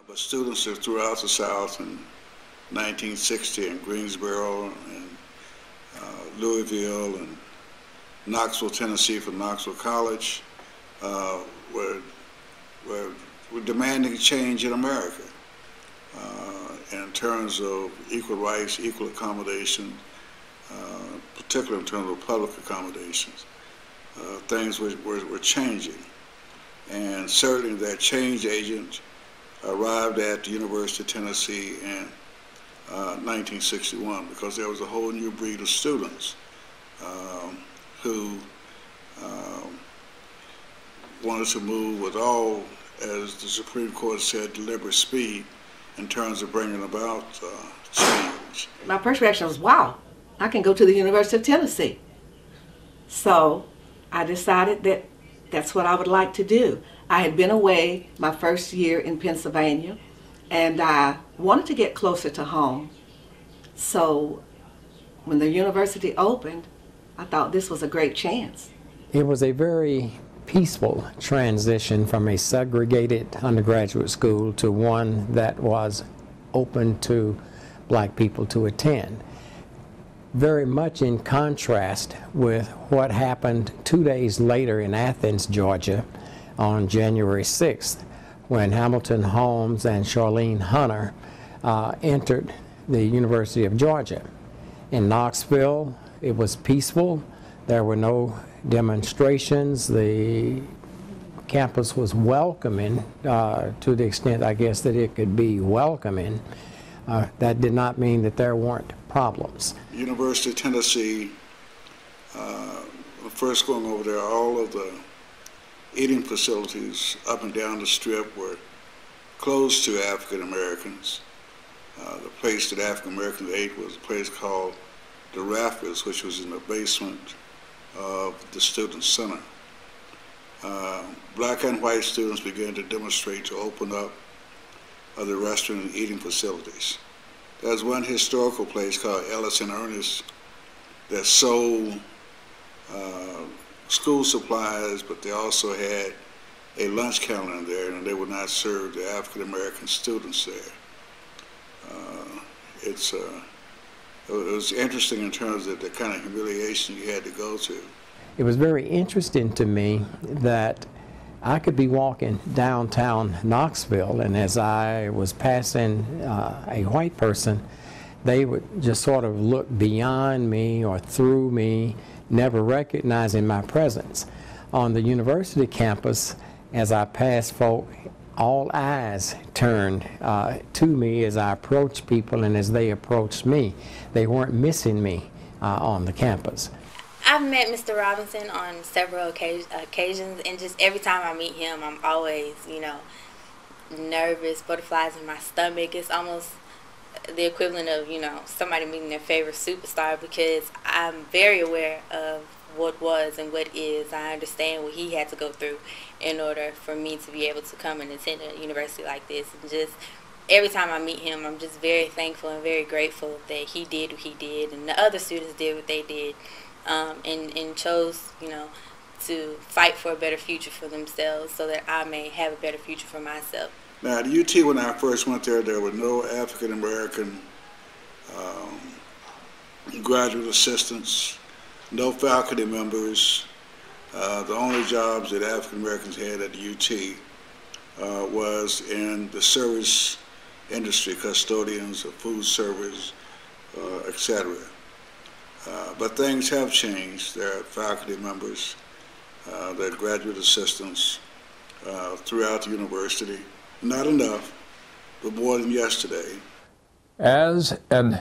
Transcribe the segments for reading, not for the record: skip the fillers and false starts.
But students throughout the South in 1960 in Greensboro and Louisville and Knoxville, Tennessee from Knoxville College were demanding change in America in terms of equal rights, equal accommodation, particularly in terms of public accommodations. Things were changing. And certainly that change agent arrived at the University of Tennessee in 1961 because there was a whole new breed of students who wanted to move with all, as the Supreme Court said, deliberate speed in terms of bringing about change. My first reaction was, wow, I can go to the University of Tennessee. So I decided that that's what I would like to do. I had been away my first year in Pennsylvania, and I wanted to get closer to home. So when the university opened, I thought this was a great chance. It was a very peaceful transition from a segregated undergraduate school to one that was open to black people to attend. Very much in contrast with what happened 2 days later in Athens, Georgia, on January 6th, when Hamilton Holmes and Charlene Hunter entered the University of Georgia. In Knoxville, it was peaceful. There were no demonstrations. The campus was welcoming to the extent, I guess, that it could be welcoming. That did not mean that there weren't problems. University of Tennessee, first going over there, all of the eating facilities up and down the strip were closed to African Americans. The place that African Americans ate was a place called the Rafters, which was in the basement of the Student Center. Black and white students began to demonstrate to open up the restaurant and eating facilities. There's one historical place called Ellis and Ernest that sold school supplies, but they also had a lunch counter in there, and they would not serve the African American students there. It was interesting in terms of the kind of humiliation you had to go to. It was very interesting to me that I could be walking downtown Knoxville, and as I was passing a white person, they would just sort of look beyond me or through me, never recognizing my presence. On the university campus, as I passed folk, all eyes turned to me as I approached people and as they approached me. They weren't missing me on the campus. I've met Mr. Robinson on several occasions, and just every time I meet him, I'm always, nervous, butterflies in my stomach. It's almost the equivalent of, somebody meeting their favorite superstar, because I'm very aware of what was and what is. I understand what he had to go through in order for me to be able to come and attend a university like this. And just every time I meet him, I'm just very thankful and very grateful that he did what he did and the other students did what they did, and chose, to fight for a better future for themselves so that I may have a better future for myself. Now, at UT, when I first went there were no African American graduate assistants, no faculty members. The only jobs that African Americans had at the UT was in the service industry, custodians, food service, etc. But things have changed. There are faculty members, there are graduate assistants throughout the university. Not enough, but more than yesterday. As an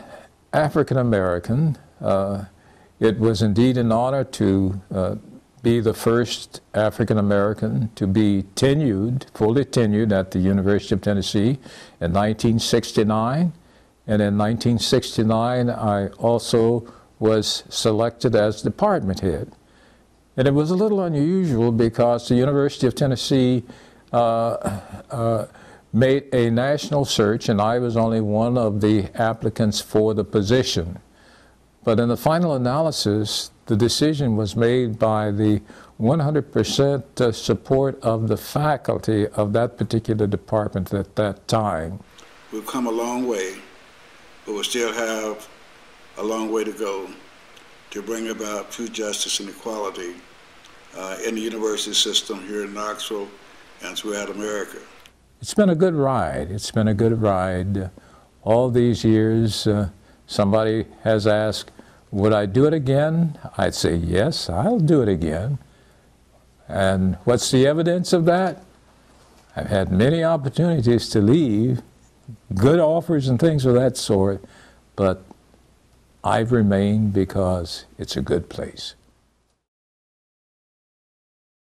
African American, it was indeed an honor to be the first African American to be tenured, fully tenured at the University of Tennessee in 1969. And in 1969, I also was selected as department head. And it was a little unusual because the University of Tennessee made a national search, and I was only one of the applicants for the position. But in the final analysis, the decision was made by the 100% support of the faculty of that particular department at that time. We've come a long way, but we still have a long way to go to bring about true justice and equality in the university system here in Knoxville and throughout America. It's been a good ride. It's been a good ride. All these years, somebody has asked, would I do it again? I'd say, yes, I'll do it again. And what's the evidence of that? I've had many opportunities to leave, good offers and things of that sort, but I've remained because it's a good place.